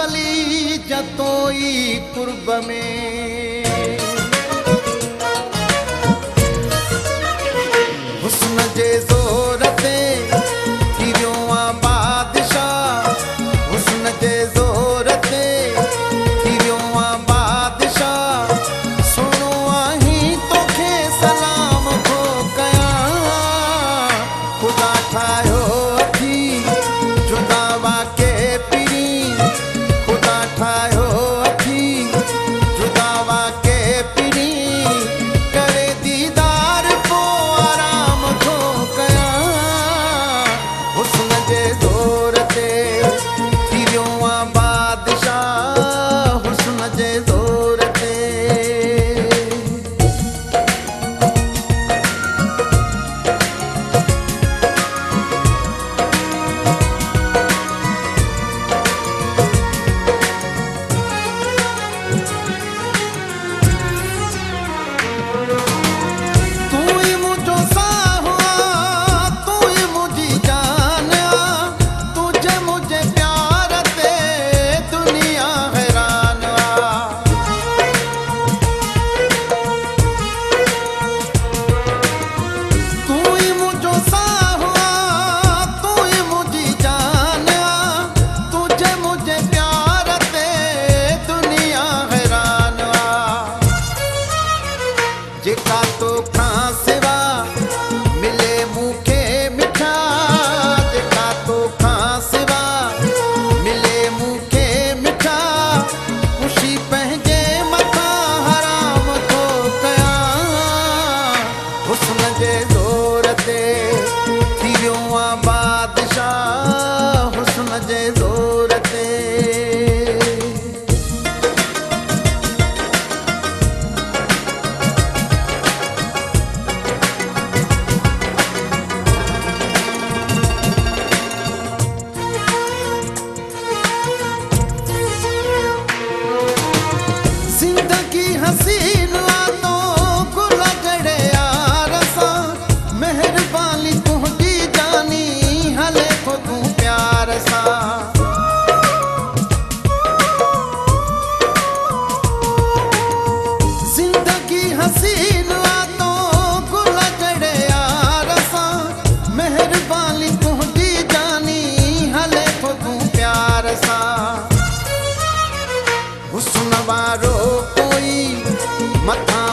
वली जतोई कुर्ब में हुस्न जे ज़ोर ते थी वियो आ बादशाह हुस्न जे ज़ोर ते थी वियो आ बादशाह सुनो आहीं तोखे सलाम थो कयां ख़ुदा ठाहियो अथी जुदा वाके पिरी ख़ुदा ठाहियो अथी जुदा वाके पिरी करे दीदार पोइ आराम थो कयां हुस्न जे ज़ोर ते थी वियो आ बादशाह हुस्न जे ज़ोर ते जेका तोखां सिवा मिले मूंखे मिठा जेका तोखां सिवा मिले मूंखे मिठा ख़ुशी पंहिंजे मथां हराम थो कयां हुस्न जे ज़ोर ते थी वियो आ बादशाह हुस्न जे ज़ोर ते हसीन आतो गुल जड़े यार सां मेहरबानी तुंहिंजी जानी हले थो तूं प्यार सां ज़िंदगी हसीन आतो गुल जड़े यार सां मेहरबानी तुंहिंजी जानी हले थो तूं प्यार सां हुस्न वारो कोई मथा